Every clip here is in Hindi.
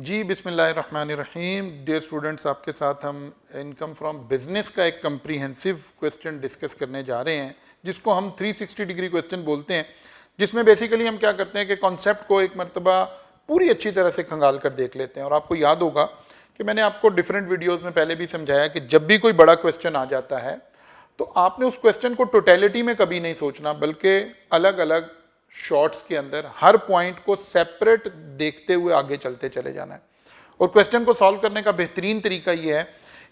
जी बिस्मिल्लाहिर्रहमानिर्रहीम। डियर स्टूडेंट्स, आपके साथ हम इनकम फ्रॉम बिजनेस का एक कम्प्रीहेंसिव क्वेश्चन डिस्कस करने जा रहे हैं, जिसको हम 360 डिग्री क्वेश्चन बोलते हैं, जिसमें बेसिकली हम क्या करते हैं कि कॉन्सेप्ट को एक मरतबा पूरी अच्छी तरह से खंगाल कर देख लेते हैं। और आपको याद होगा कि मैंने आपको डिफरेंट वीडियोज़ में पहले भी समझाया कि जब भी कोई बड़ा क्वेश्चन आ जाता है तो आपने उस क्वेश्चन को टोटलिटी में कभी नहीं सोचना, बल्कि अलग अलग शॉर्ट्स के अंदर हर पॉइंट को सेपरेट देखते हुए आगे चलते चले जाना है। और क्वेश्चन को सॉल्व करने का बेहतरीन तरीका यह है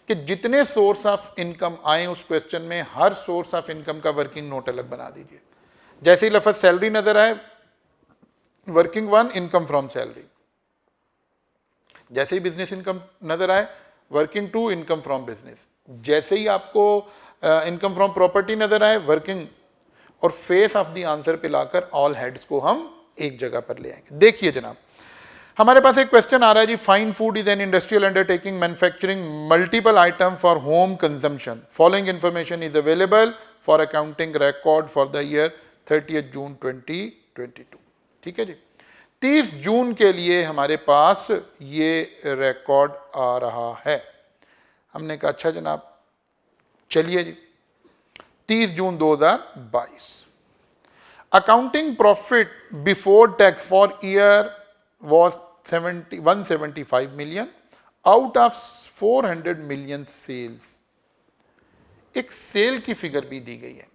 कि जितने सोर्स ऑफ इनकम आए उस क्वेश्चन में, हर सोर्स ऑफ इनकम का वर्किंग नोट अलग बना दीजिए। जैसे ही लफ्ज सैलरी नजर आए, working one, income from salary. जैसे ही बिजनेस इनकम नजर आए, working two, income from business. जैसे ही आपको इनकम फ्रॉम प्रॉपर्टी नजर आए, वर्किंग, और फेस ऑफ द आंसर पे लाकर ऑल हेड्स को हम एक जगह पर ले आएंगे। देखिए जनाब, हमारे पास एक क्वेश्चन आ रहा है जी। Fine food is an industrial undertaking manufacturing multiple item for home consumption. Following information is available for accounting record for the year 30 जून 2022। ठीक है जी, 30 जून के लिए हमारे पास ये रिकॉर्ड आ रहा है। हमने कहा अच्छा जनाब, चलिए जी, 30 जून 2022। Accounting profit before tax for year was 175 million out of 400 million sales. एक सेल की फिगर भी दी गई है,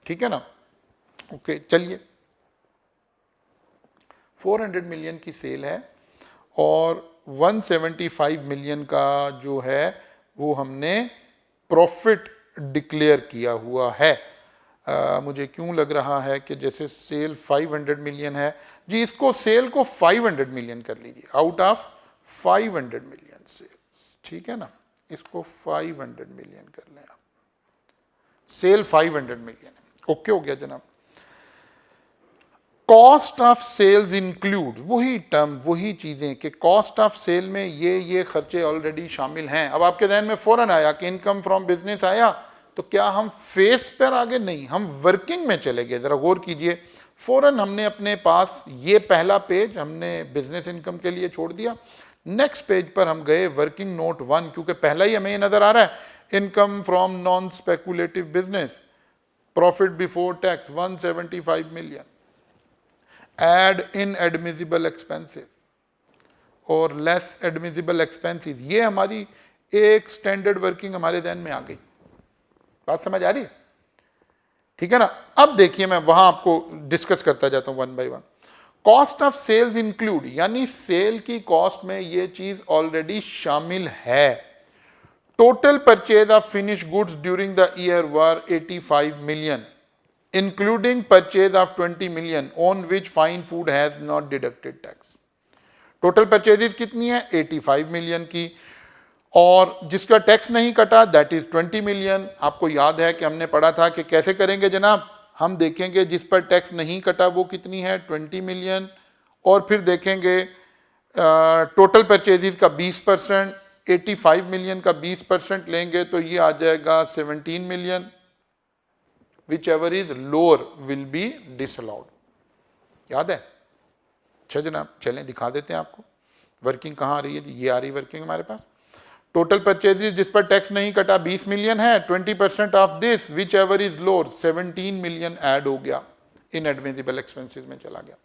ठीक है ना। ओके, चलिए, 400 मिलियन की सेल है और 175 मिलियन का जो है वो हमने प्रॉफिट डिक्लेयर किया हुआ है। मुझे क्यों लग रहा है कि जैसे सेल 500 मिलियन है जी, इसको सेल को 500 मिलियन कर लीजिए, आउट ऑफ 500 मिलियन सेल्स, ठीक है ना। इसको 500 मिलियन कर लें आप, सेल 500 मिलियन है। ओके हो गया जनाब। कॉस्ट ऑफ सेल्स इंक्लूड, वही टर्म, वही चीजें कि कॉस्ट ऑफ सेल में ये खर्चे ऑलरेडी शामिल हैं। अब आपके ध्यान में फौरन आया कि इनकम फ्रॉम बिजनेस आया, तो क्या हम फेस पर आगे नहीं, हम वर्किंग में चले गए। जरा गौर कीजिए, फौरन हमने अपने पास ये पहला पेज हमने बिजनेस इनकम के लिए छोड़ दिया। नेक्स्ट पेज पर हम गए वर्किंग नोट 1, क्योंकि पहला ही हमें नजर आ रहा है income from non speculative business, profit before tax 175 million, add inadmissible expenses और लेस एडमिजिबल एक्सपेंसेस। ये हमारी एक स्टैंडर्ड वर्किंग हमारे ध्यान में आ गई। बात समझ आ रही है, ठीक है ना। अब देखिए, मैं वहां आपको डिस्कस करता जाता हूं one by one. Cost of sales include, यानी सेल की कॉस्ट में ये चीज ऑलरेडी शामिल है। Total purchase of finish goods during the year were 85 million including purchase of 20 million on which fine food has not deducted tax. Total purchases कितनी है? 85 मिलियन की, और जिसका टैक्स नहीं कटा दैट इज 20 मिलियन। आपको याद है कि हमने पढ़ा था कि कैसे करेंगे जनाब, हम देखेंगे जिस पर टैक्स नहीं कटा वो कितनी है, 20 मिलियन, और फिर देखेंगे टोटल परचेजेस का 20%, 85 मिलियन का 20% लेंगे तो ये आ जाएगा 17 million. Whichever is lower will be disallowed। याद है? अच्छा जनाब, चलें दिखा देते हैं आपको वर्किंग कहाँ आ रही है। ये आ रही वर्किंग हमारे पास। टोटल परचेजेस जिस पर टैक्स नहीं कटा 20 मिलियन है, 20% of this which ever is lower 17 million add हो गया, इन एडमिजिबल एक्सपेंसेस में चला गया।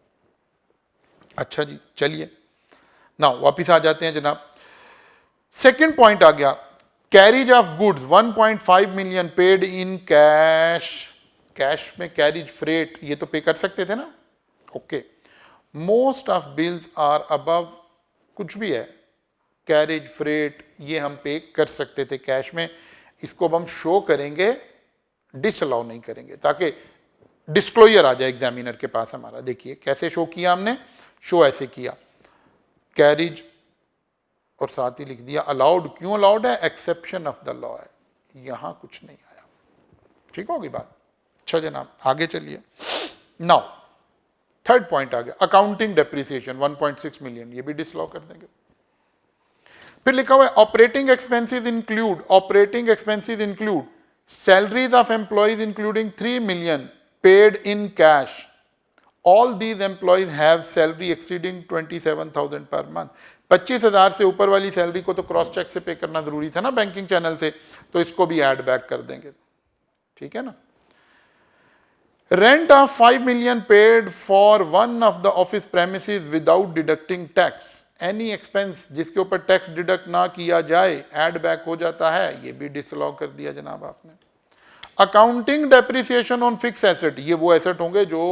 अच्छा जी, चलिए नाउ वापिस आ जाते हैं जनाब। सेकेंड पॉइंट आ गया, carriage of goods 1.5 million paid in cash. Cash में कैरिज फ्रेट ये तो पे कर सकते थे ना। Okay, most of bills are above, कुछ भी है कैरिज फ्रेट ये हम पे कर सकते थे कैश में। इसको अब हम शो करेंगे, डिसअलाउ नहीं करेंगे, ताकि डिस्क्लोजर आ जाए एग्जामिनर के पास हमारा। देखिए कैसे शो किया हमने, शो ऐसे किया, कैरिज और साथ ही लिख दिया अलाउड। क्यों अलाउड है? एक्सेप्शन ऑफ द लॉ है, यहां कुछ नहीं आया। ठीक होगी बात। अच्छा जनाब, आगे चलिए। नाउ थर्ड पॉइंट आ गया, अकाउंटिंग डेप्रिसिएशन 1.6 मिलियन, ये भी डिसअलाउ कर देंगे। फिर लिखा हुआ है operating expenses include, operating expenses include salaries of employees including 3 million paid in cash all these employees have salary exceeding 27,000 per month. 25,000 से ऊपर वाली सैलरी को तो क्रॉस चेक से पे करना जरूरी था ना बैंकिंग चैनल से, तो इसको भी ऐड बैक कर देंगे, ठीक है ना। Rent of 5 million paid for one of the office premises without deducting tax. Any expense जिसके ऊपर टैक्स डिडक्ट ना किया जाए ऐड बैक हो जाता है, ये भी डिसअलाउ कर दिया जनाब आपने। Accounting depreciation on fix asset, ये वो एसेट होंगे जो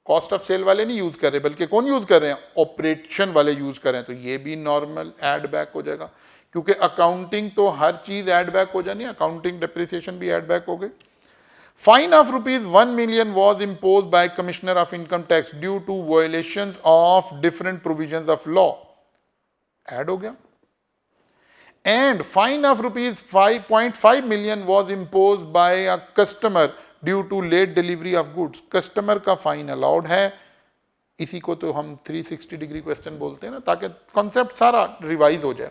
कॉस्ट ऑफ सेल वाले नहीं यूज कर रहे, बल्कि कौन यूज कर रहे हैं, ऑपरेशन वाले यूज कर रहे हैं, तो ये भी नॉर्मल ऐड बैक हो जाएगा, क्योंकि अकाउंटिंग तो हर चीज ऐड बैक हो जानी है, अकाउंटिंग डेप्रिसिएशन भी ऐड बैक हो गई। Fine of ₹1 million was imposed by Commissioner of Income Tax due to violations of different provisions of law, add हो गया। And fine of ₹5.5 million was imposed by a customer due to late delivery of goods। Customer का फाइन अलाउड है, इसी को तो हम 360 डिग्री क्वेश्चन बोलते हैं ना, ताकि कॉन्सेप्ट सारा रिवाइज हो जाए।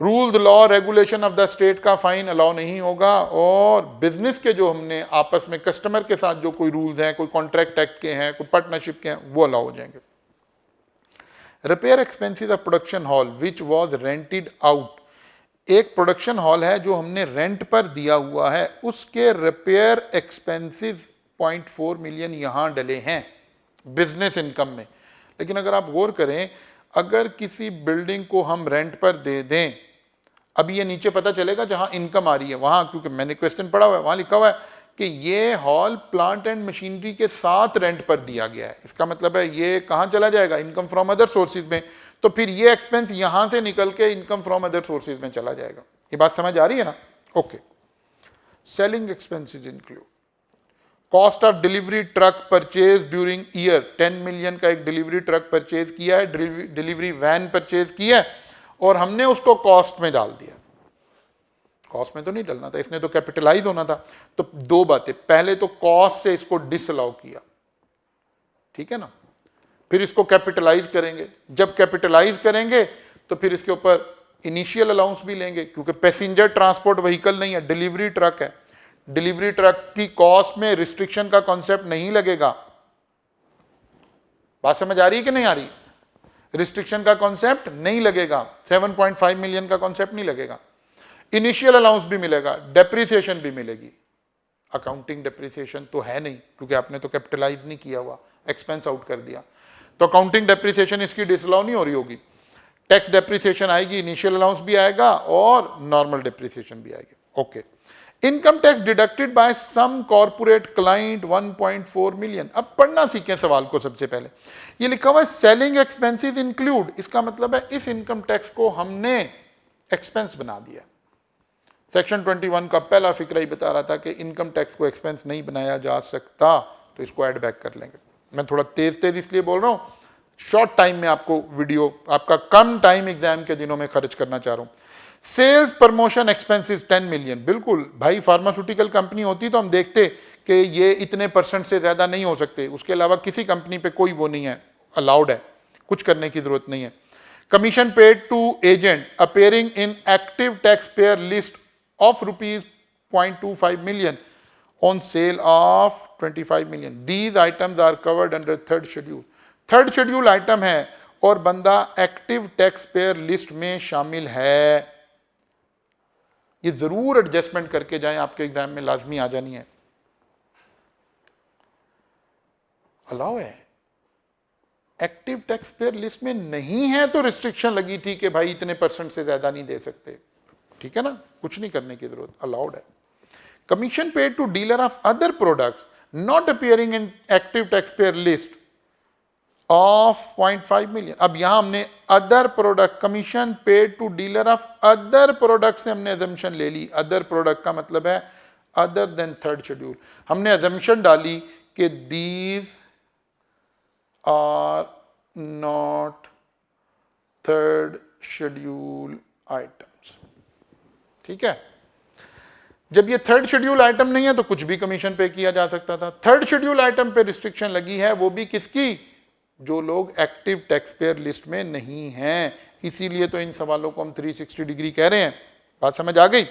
Rules law regulation of the state का फाइन अलाउ नहीं होगा, और बिजनेस के जो हमने आपस में कस्टमर के साथ जो कोई रूल्स हैं, कोई कॉन्ट्रैक्ट एक्ट के हैं, कोई पार्टनरशिप के हैं, वो अलाउ हो जाएंगे। Repair expenses of production hall which was rented out, एक प्रोडक्शन हॉल है जो हमने रेंट पर दिया हुआ है, उसके रिपेयर एक्सपेंसेस 0.4 million यहां डले हैं बिजनेस इनकम में। लेकिन अगर आप गौर करें, अगर किसी बिल्डिंग को हम रेंट पर दे दें, अभी ये नीचे पता चलेगा जहां इनकम आ रही है वहां, क्योंकि मैंने क्वेश्चन पढ़ा हुआ है, वहां लिखा हुआ है कि ये हॉल प्लांट एंड मशीनरी के साथ रेंट पर दिया गया है। इसका मतलब है ये कहां चला जाएगा, इनकम फ्रॉम अदर सोर्सेज में, तो फिर ये एक्सपेंस यहां से निकल के इनकम फ्रॉम अदर सोर्सेज में चला जाएगा। ये बात समझ आ रही है ना? Okay. Selling expenses include cost of delivery truck purchase during year, 10 million का एक डिलीवरी ट्रक परचेज किया है, डिलीवरी वैन परचेज किया है, और हमने उसको कॉस्ट में डाल दिया। कॉस्ट में तो नहीं डालना था, इसने तो कैपिटलाइज होना था। तो दो बातें, पहले तो कॉस्ट से इसको डिसअलाउ किया, ठीक है ना, फिर इसको कैपिटलाइज करेंगे। जब कैपिटलाइज करेंगे तो फिर इसके ऊपर इनिशियल अलाउंस भी लेंगे, क्योंकि पैसेंजर ट्रांसपोर्ट व्हीकल नहीं है, डिलीवरी ट्रक है। डिलीवरी ट्रक की कॉस्ट में रिस्ट्रिक्शन का कॉन्सेप्ट नहीं लगेगा। बात समझ आ रही है कि नहीं आ रही? रिस्ट्रिक्शन का कॉन्सेप्ट नहीं लगेगा, 7.5 million का कॉन्सेप्ट नहीं लगेगा। इनिशियल अलाउंस भी मिलेगा, डेप्रिसिएशन भी मिलेगी। अकाउंटिंग डेप्रिसिएशन तो है नहीं, क्योंकि आपने तो कैपिटलाइज नहीं किया हुआ, एक्सपेंस आउट कर दिया, तो अकाउंटिंग डेप्रिसिएशन इसकी डिसअलाउ नहीं हो रही होगी। टैक्स डेप्रिसिएशन आएगी, इनिशियल अलाउंस भी आएगा और नॉर्मल डेप्रिसिएशन भी आएगी। Okay. Income tax deducted by some corporate client 1.4 million। अब पढ़ना सीखें सवाल को। सबसे पहले ये लिखा हुआ है सेलिंग एक्सपेंसेस इंक्लूड, इसका मतलब है इस इनकम टैक्स को हमने एक्सपेंस बना दिया। सेक्शन 21 का पहला फिक्रा ही बता रहा था कि इनकम टैक्स को एक्सपेंस नहीं बनाया जा सकता, तो इसको ऐड बैक कर लेंगे। मैं थोड़ा तेज इसलिए बोल रहा हूं, शॉर्ट टाइम में आपको वीडियो, आपका कम टाइम एग्जाम के दिनों में खर्च करना चाह रहा हूं। सेल्स प्रमोशन एक्सपेंसेस 10 million, बिल्कुल भाई, फार्मास्यूटिकल कंपनी होती तो हम देखते कि ये इतने % से ज्यादा नहीं हो सकते, उसके अलावा किसी कंपनी पे कोई वो नहीं है, अलाउड है, कुछ करने की जरूरत नहीं है। Commission paid to agent appearing in active tax payer list of ₹0.25 million on sale of 25 million. These items are covered under third schedule. Third schedule item है और बंदा एक्टिव टैक्स पेयर लिस्ट में शामिल है। ये जरूर एडजस्टमेंट करके जाएं, आपके एग्जाम में लाजमी आ जानी है। अलाउ है, एक्टिव टैक्स पेयर लिस्ट में नहीं है तो रिस्ट्रिक्शन लगी थी कि भाई इतने % से ज्यादा नहीं दे सकते, ठीक है ना, कुछ नहीं करने की जरूरत, अलाउड है। Commission paid to dealer of other products not appearing in active tax payer list of 0.5 million। अब यहां हमने other product, commission paid to dealer of other product से हमने अजम्पशन ले ली। अदर प्रोडक्ट का मतलब है अदर देन थर्ड शेड्यूल। हमने अजम्पशन डाली कि these are not third schedule items, ठीक है। जब ये थर्ड शेड्यूल आइटम नहीं है तो कुछ भी कमीशन पे किया जा सकता था। थर्ड शेड्यूल आइटम पे रिस्ट्रिक्शन लगी है, वो भी किसकी, जो लोग एक्टिव टैक्स पेयर लिस्ट में नहीं हैं। इसीलिए तो इन सवालों को हम 360 डिग्री कह रहे हैं। बात समझ आ गई?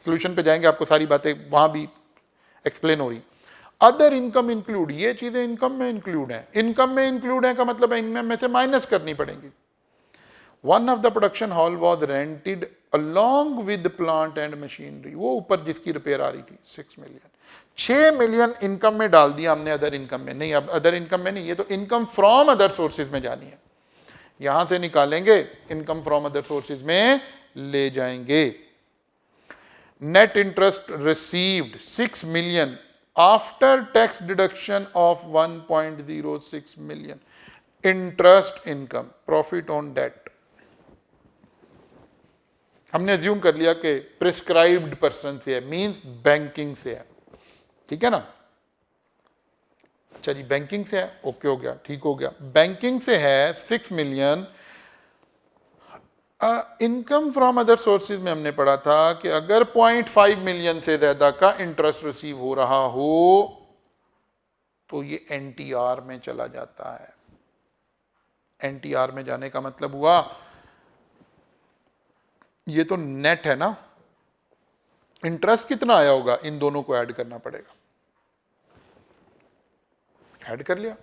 सोल्यूशन पे जाएंगे, आपको सारी बातें वहां भी एक्सप्लेन हो रही। अदर इनकम इंक्लूड, ये चीजें इनकम में इंक्लूड है। इनकम में इंक्लूड है का मतलब है इनकम में से माइनस करनी पड़ेगी। One of the production hall was rented along with plant and machinery, वो ऊपर जिसकी रिपेयर आ रही थी 6 मिलियन। 6 मिलियन इनकम में डाल दिया हमने, अदर इनकम में नहीं। अब अदर इनकम में नहीं, ये तो इनकम फ्रॉम अदर सोर्सेज में जानी है, यहां से निकालेंगे, इनकम फ्रॉम अदर सोर्सेज में ले जाएंगे। Net interest received 6 million after tax deduction of 1.06 million. Interest income, profit on debt, हमने अज्यूम कर लिया कि प्रिस्क्राइब्ड पर्सन से है, मींस बैंकिंग से है, ठीक है ना। अच्छा जी, बैंकिंग से है, ओके हो गया, ठीक हो गया। बैंकिंग से है 6 million. Income from other sources में हमने पढ़ा था कि अगर 0.5 मिलियन से ज्यादा का इंटरेस्ट रिसीव हो रहा हो तो ये एनटीआर में चला जाता है। एनटीआर में जाने का मतलब हुआ ये तो नेट है ना, इंटरेस्ट कितना आया होगा, इन दोनों को ऐड करना पड़ेगा। ऐड कर लिया,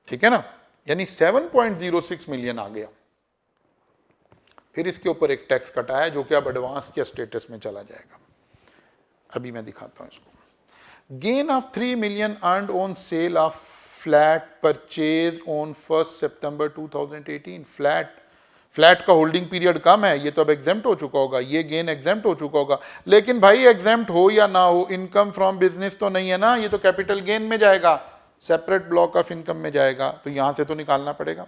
ठीक है ना, यानी 7.06 मिलियन आ गया। फिर इसके ऊपर एक टैक्स कटाया जो कि अब एडवांस के स्टेटस में चला जाएगा। अभी मैं दिखाता हूं इसको। Gain of 3 million earned on sale of flat purchase on 1 September 2018। Flat का होल्डिंग पीरियड कम है, ये तो अब एग्जेम्प्ट हो चुका होगा, ये गेन एग्जेम्प्ट हो चुका होगा। लेकिन भाई एग्जेम्प्ट हो या ना हो, इनकम फ्रॉम बिजनेस तो नहीं है ना, ये तो कैपिटल गेन में जाएगा, सेपरेट ब्लॉक ऑफ इनकम में जाएगा, तो यहां से तो निकालना पड़ेगा।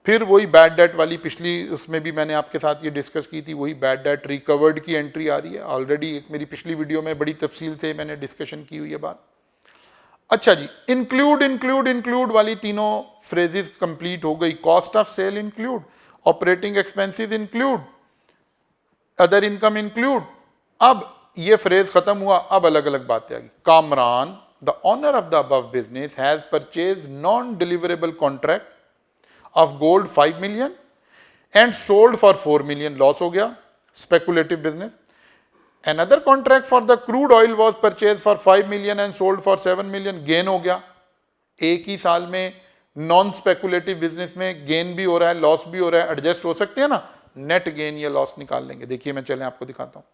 फिर वही बैड डेट वाली, पिछली उसमें भी मैंने आपके साथ ये डिस्कस की थी, वही बैड डेट रिकवर्ड की एंट्री आ रही है। ऑलरेडी एक मेरी पिछली वीडियो में बड़ी तफसील से मैंने डिस्कशन की हुई है बात। अच्छा जी, इंक्लूड इंक्लूड इंक्लूड वाली तीनों फ्रेजेस कंप्लीट हो गई। Cost of sale include, operating expenses include, other income include. अब ये फ्रेज खत्म हुआ, अब अलग अलग बातें आ गई। Kamran, the owner of the above business, has purchase non deliverable contract of gold 5 million and sold for 4 million, loss हो गया, speculative business. Another contract for the crude oil was purchased for 5 million and sold for 7 million, gain हो गया। एक ही साल में नॉन स्पेकुलेटिव बिजनेस में गेन भी हो रहा है, लॉस भी हो रहा है, एडजस्ट हो सकते हैं ना, नेट गेन या लॉस निकाल लेंगे। देखिए मैं चलें आपको दिखाता हूं,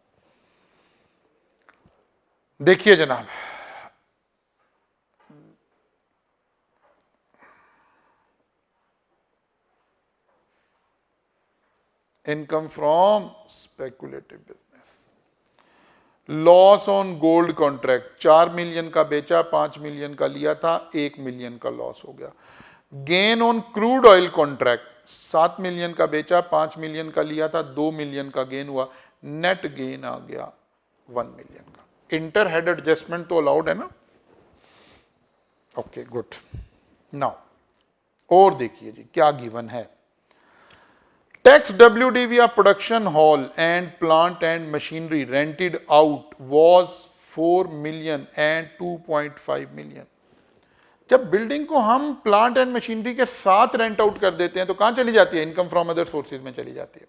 देखिए जनाब, income from speculative business, loss on gold contract, 4 million का बेचा, 5 मिलियन का लिया था, 1 मिलियन का लॉस हो गया। Gain on crude oil contract, 7 million का बेचा, 5 मिलियन का लिया था, 2 मिलियन का गेन हुआ, नेट गेन आ गया 1 मिलियन का। इंटर हेड एडजस्टमेंट तो अलाउड है ना, ओके गुड। नाउ और देखिए जी क्या गिवन है। Tax WDV of production hall and plant and machinery rented out was 4 million and 2.5 million। जब बिल्डिंग को हम प्लांट एंड मशीनरी के साथ रेंट आउट कर देते हैं तो कहां चली जाती है, इनकम फ्रॉम अदर सोर्सेज में चली जाती है,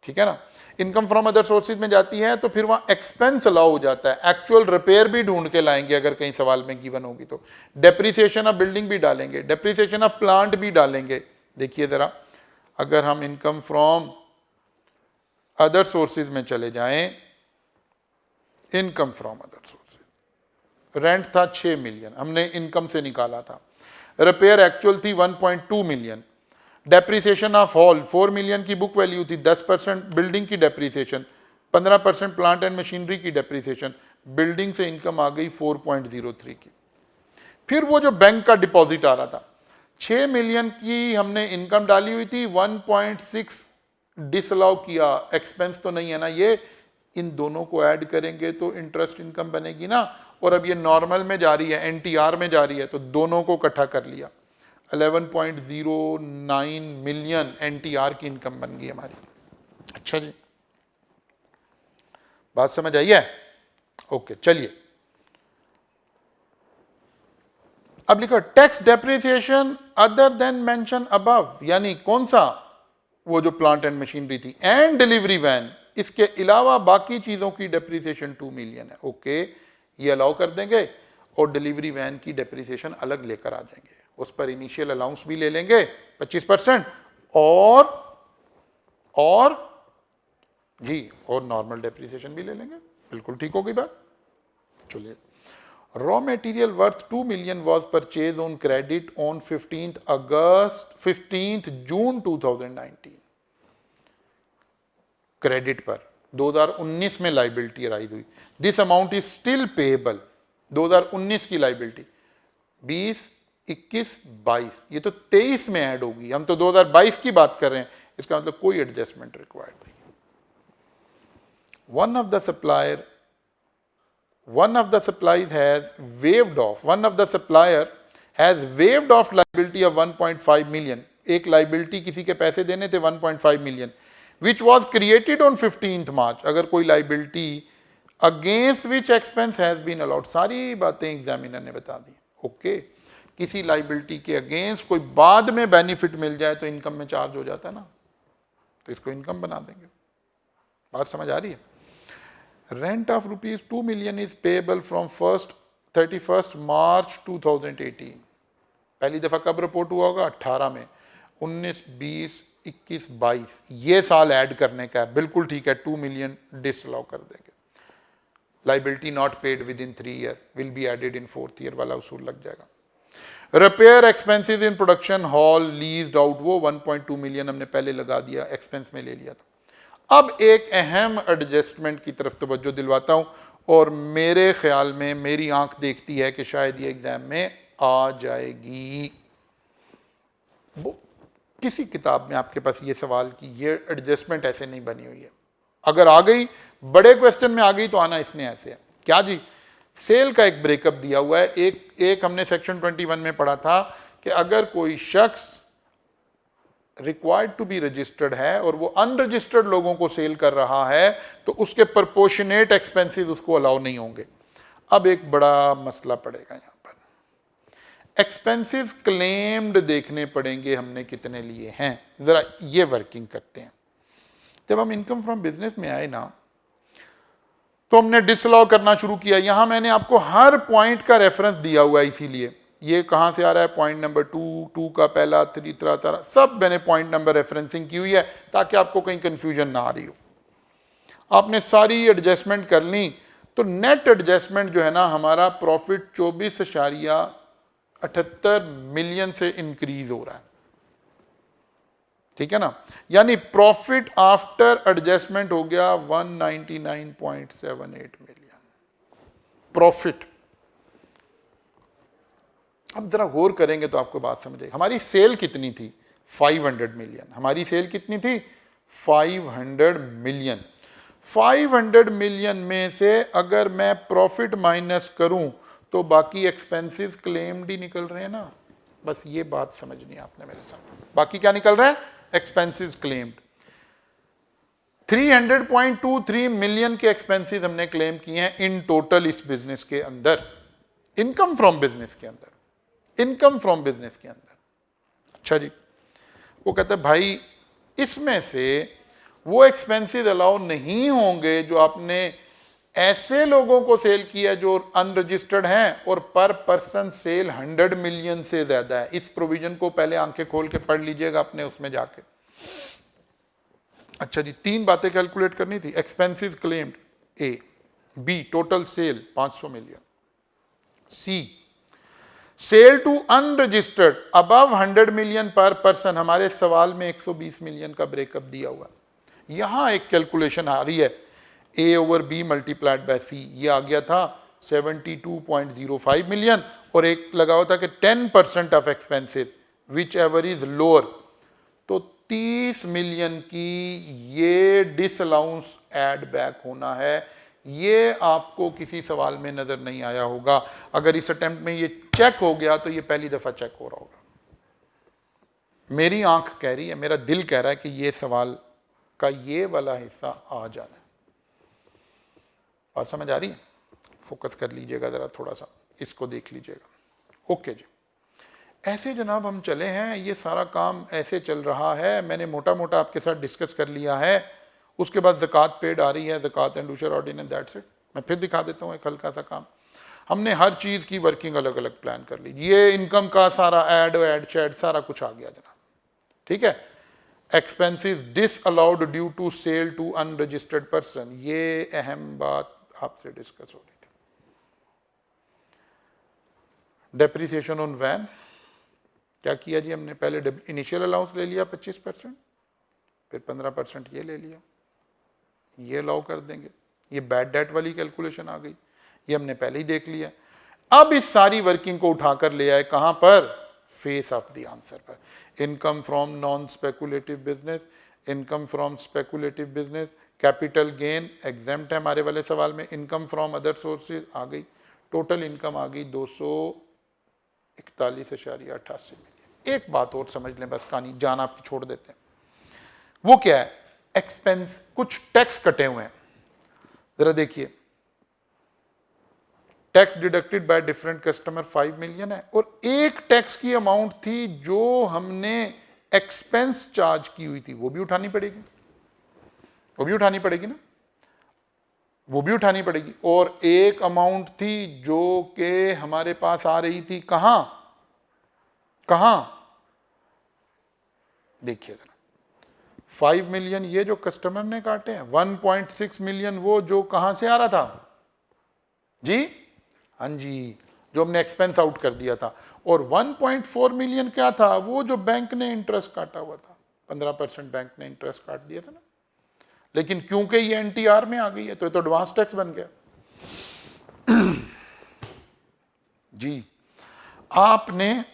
ठीक है ना। इनकम फ्रॉम अदर सोर्सेज में जाती है तो फिर वहां एक्सपेंस अलाउ हो जाता है, एक्चुअल रिपेयर भी ढूंढ के लाएंगे अगर कहीं सवाल में गिवन होगी तो, डेप्रिसिएशन ऑफ बिल्डिंग भी डालेंगे, डेप्रिसिएशन ऑफ प्लांट भी डालेंगे। देखिए जरा, अगर हम इनकम फ्रॉम अदर सोर्सेज में चले जाएं, income from other sources, rent था 6 मिलियन, हमने इनकम से निकाला था, रिपेयर एक्चुअल थी 1.2 million, depreciation of hall 4 million की बुक वैल्यू थी, 10% बिल्डिंग की डेप्रिसिएशन, 15% प्लांट एंड मशीनरी की डेप्रिसिएशन, बिल्डिंग से इनकम आ गई 4.03 की। फिर वो जो बैंक का डिपॉजिट आ रहा था, 6 मिलियन की हमने इनकम डाली हुई थी, 1.6 डिसअलाउ किया, एक्सपेंस तो नहीं है ना ये, इन दोनों को ऐड करेंगे तो इंटरेस्ट इनकम बनेगी ना। और अब ये नॉर्मल में जा रही है, एनटीआर में जा रही है, तो दोनों को इकट्ठा कर लिया, 11.09 मिलियन एनटीआर की इनकम बन गई हमारी। अच्छा जी, बात समझ आई है, ओके चलिए। अब लिखो tax depreciation other than mention above, यानी कौन सा, वो जो प्लांट एंड मशीनरी थी, एंड डिलीवरी वैन, इसके अलावा बाकी चीजों की डेप्रिसिएशन 2 मिलियन है। ओके, ये अलाउ कर देंगे और डिलीवरी वैन की डेप्रिसिएशन अलग लेकर आ जाएंगे, उस पर इनिशियल अलाउंस भी ले लेंगे 25% और जी और नॉर्मल डेप्रिसिएशन भी ले लेंगे। बिल्कुल ठीक होगी बात। चलिए, raw material worth 2 million was purchased on credit on 15th June 2019। Credit पर 2019 में लाइबिलिटी राइज हुई। This amount is still payable. 2019 की लाइबिलिटी 20, 21, 22, ये तो 23 में ऐड होगी, हम तो 2022 की बात कर रहे हैं, इसका मतलब कोई एडजस्टमेंट रिक्वायर्ड नहीं। One of the supplier has waived off liability of 1.5 million। एक लाइबिलिटी किसी के पैसे देने थे 1.5 million, which was created on 15th March। अगर कोई liability against which expense has been allowed, सारी बातें एग्जामिनर ने बता दी। ओके, किसी लाइबिलिटी के अगेंस्ट कोई बाद में बेनिफिट मिल जाए तो इनकम में चार्ज हो जाता है ना, तो इसको इनकम बना देंगे। बात समझ आ रही है? Rent of ₹2 million is payable from 31st March 2018। पहली दफा कब रिपोर्ट हुआ होगा? 18 में। 19, 20, 21, 22 ये साल ऐड करने का है। बिल्कुल ठीक है, 2 million डिसअलाउ कर देंगे। Liability not paid within 3 year will be added in 4th year वाला उसूल लग जाएगा। Repair expenses in production hall leased out, वो 1.2 million हमने पहले लगा दिया, एक्सपेंस में ले लिया था। अब एक अहम एडजस्टमेंट की तरफ तवज्जो दिलवाता हूं, और मेरे ख्याल में मेरी आंख देखती है कि शायद ये एग्जाम में आ जाएगी। वो किसी किताब में आपके पास ये सवाल की ये एडजस्टमेंट ऐसे नहीं बनी हुई है, अगर आ गई बड़े क्वेश्चन में आ गई तो आना इसमें ऐसे है। क्या जी? सेल का एक ब्रेकअप दिया हुआ है। एक हमने सेक्शन 21 में पढ़ा था कि अगर कोई शख्स रिक्वायर्ड टू बी रजिस्टर्ड है और वो अनरजिस्टर्ड लोगों को सेल कर रहा है तो उसके प्रोपोर्शनेट एक्सपेंसेस उसको अलाउ नहीं होंगे। अब एक बड़ा मसला पड़ेगा यहां पर, एक्सपेंसेस क्लेम्ड देखने पड़ेंगे हमने कितने लिए हैं। जरा ये वर्किंग करते हैं। जब हम इनकम फ्रॉम बिजनेस में आए ना तो हमने डिसअलाउ करना शुरू किया। यहां मैंने आपको हर पॉइंट का रेफरेंस दिया हुआ है, इसीलिए ये कहां से आ रहा है, पॉइंट नंबर 2 का पहला, 3 सब मैंने पॉइंट नंबर रेफरेंसिंग की हुई है ताकि आपको कहीं कंफ्यूजन ना आ रही हो। आपने सारी एडजस्टमेंट कर ली तो नेट एडजस्टमेंट जो है ना हमारा प्रॉफिट 24.78 मिलियन से इंक्रीज हो रहा है। ठीक है ना, यानी प्रॉफिट आफ्टर एडजस्टमेंट हो गया 199.78 मिलियन प्रॉफिट। अब जरा गौर करेंगे तो आपको बात समझ आएगी। हमारी सेल कितनी थी? 500 मिलियन। हमारी सेल कितनी थी? 500 मिलियन। 500 मिलियन में से अगर मैं प्रॉफिट माइनस करूं तो बाकी एक्सपेंसेस क्लेम्ड ही निकल रहे हैं ना। बस ये बात समझनी है आपने मेरे साथ। बाकी क्या निकल रहा है? Expenses claimed. 300.23 मिलियन के एक्सपेंसेस हमने क्लेम किए हैं इन टोटल इस बिजनेस के अंदर, इनकम फ्रॉम बिजनेस के अंदर, इनकम फ्रॉम बिजनेस के अंदर। अच्छा जी, वो कहता है भाई इसमें से वो एक्सपेंसेस अलाउ नहीं होंगे जो आपने ऐसे लोगों को सेल किया जो अनरजिस्टर्ड हैं और पर पर्सन सेल 100 मिलियन से ज्यादा है। इस प्रोविजन को पहले आंखें खोल के पढ़ लीजिएगा अपने उसमें जाके। अच्छा जी, 3 बातें कैलकुलेट करनी थी। Expenses claimed A, B total sale 500 million, C sale to unregistered above 100 million per person. हमारे सवाल में 120 मिलियन का ब्रेकअप दिया हुआ। यहां एक कैलकुलेशन आ रही है, ए ओवर बी मल्टीप्लाइड बाय सी, ये आ गया था 72.05 मिलियन, और एक लगा हुआ था कि 10% of expenses which ever is lower, तो 30 मिलियन की ये डिसअलाउंस एड बैक होना है। ये आपको किसी सवाल में नजर नहीं आया होगा। अगर इस अटेम्प्ट में ये चेक हो गया तो ये पहली दफा चेक हो रहा होगा। मेरी आंख कह रही है, मेरा दिल कह रहा है कि ये सवाल का ये वाला हिस्सा आ जाना है। बात समझ आ रही है? फोकस कर लीजिएगा जरा, थोड़ा सा इसको देख लीजिएगा। ओके जी, ऐसे जनाब हम चले हैं, ये सारा काम ऐसे चल रहा है। मैंने मोटा मोटा आपके साथ डिस्कस कर लिया है। उसके बाद ज़कात पेड आ रही है, ज़कात एंड उशर ऑर्डिनेंस, दैट्स इट। मैं फिर दिखा देता हूँ एक हल्का सा काम। हमने हर चीज की वर्किंग अलग अलग प्लान कर ली। ये इनकम का सारा एड शैड सारा कुछ आ गया जनाब, ठीक है। Expenses disallowed due to sale to unregistered person, ये अहम बात आपसे डिस्कस हो रही थी। डेप्रिसिएशन ऑन वैन, क्या किया जी हमने, पहले इनिशियल अलाउंस ले लिया 25%, फिर 15% ये ले लिया, ये अलाउ कर देंगे। ये बैड डेट वाली कैलकुलेशन आ गई, ये हमने पहले ही देख लिया। अब इस सारी वर्किंग को उठाकर ले आए कहां पर, फेस ऑफ द आंसर पर। Income from non speculative business, income from speculative business, capital gain exempt है हमारे वाले सवाल में, इनकम फ्रॉम अदर सोर्सेज आ गई, टोटल इनकम आ गई 241.88 मिलियन। एक बात और समझ लें बस, कहानी जान आपकी छोड़ देते हैं, वो क्या है, एक्सपेंस, कुछ टैक्स कटे हुए हैं, जरा देखिए। Tax deducted by different customer 5 million है, और एक टैक्स की अमाउंट थी जो हमने एक्सपेंस चार्ज की हुई थी, वो भी उठानी पड़ेगी, वो भी उठानी पड़ेगी ना, वो भी उठानी पड़ेगी। और एक अमाउंट थी जो कि हमारे पास आ रही थी, कहां कहां, देखिए जरा, 5 मिलियन ये जो कस्टमर ने काटे हैं, 1.6 मिलियन वो जो कहां से आ रहा था जी, हाँ जी, जो हमने एक्सपेंस आउट कर दिया था। और 1.4 मिलियन क्या था, वो जो बैंक ने इंटरेस्ट काटा हुआ था, 15% बैंक ने इंटरेस्ट काट दिया था ना। लेकिन क्योंकि ये एनटीआर में आ गई है तो ये तो एडवांस टैक्स बन गया जी। आपने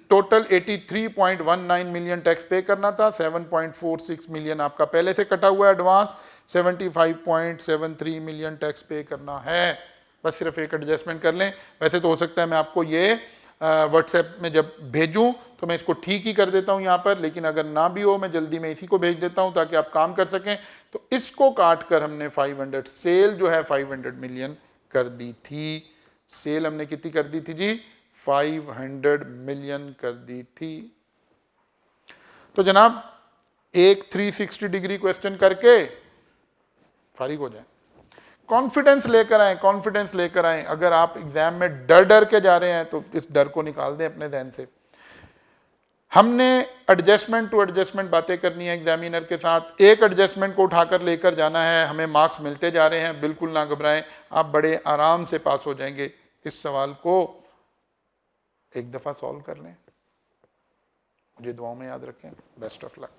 टोटल 83.19 मिलियन टैक्स पे करना था, 7.46 मिलियन आपका पहले से कटा हुआ एडवांस, 75.73 मिलियन टैक्स पे करना है। बस सिर्फ एक एडजस्टमेंट कर लें। वैसे तो हो सकता है मैं आपको ये व्हाट्सएप में जब भेजूं तो मैं इसको ठीक ही कर देता हूं यहाँ पर, लेकिन अगर ना भी हो मैं जल्दी में इसी को भेज देता हूं ताकि आप काम कर सकें। तो इसको काट कर हमने 500, सेल जो है 500 मिलियन कर दी थी। सेल हमने कितनी कर दी थी जी, 500 मिलियन कर दी थी। तो जनाब एक 360 डिग्री क्वेश्चन करके फारिग हो जाए। कॉन्फिडेंस लेकर आए, कॉन्फिडेंस लेकर आए। अगर आप एग्जाम में डर डर के जा रहे हैं तो इस डर को निकाल दें अपने ध्यान से। हमने एडजस्टमेंट टू एडजस्टमेंट बातें करनी है एग्जामिनर के साथ, एक एडजस्टमेंट को उठाकर लेकर जाना है, हमें मार्क्स मिलते जा रहे हैं। बिल्कुल ना घबराएं, आप बड़े आराम से पास हो जाएंगे। इस सवाल को एक दफा सॉल्व कर लें, मुझे दुआओं में याद रखें। Best of luck.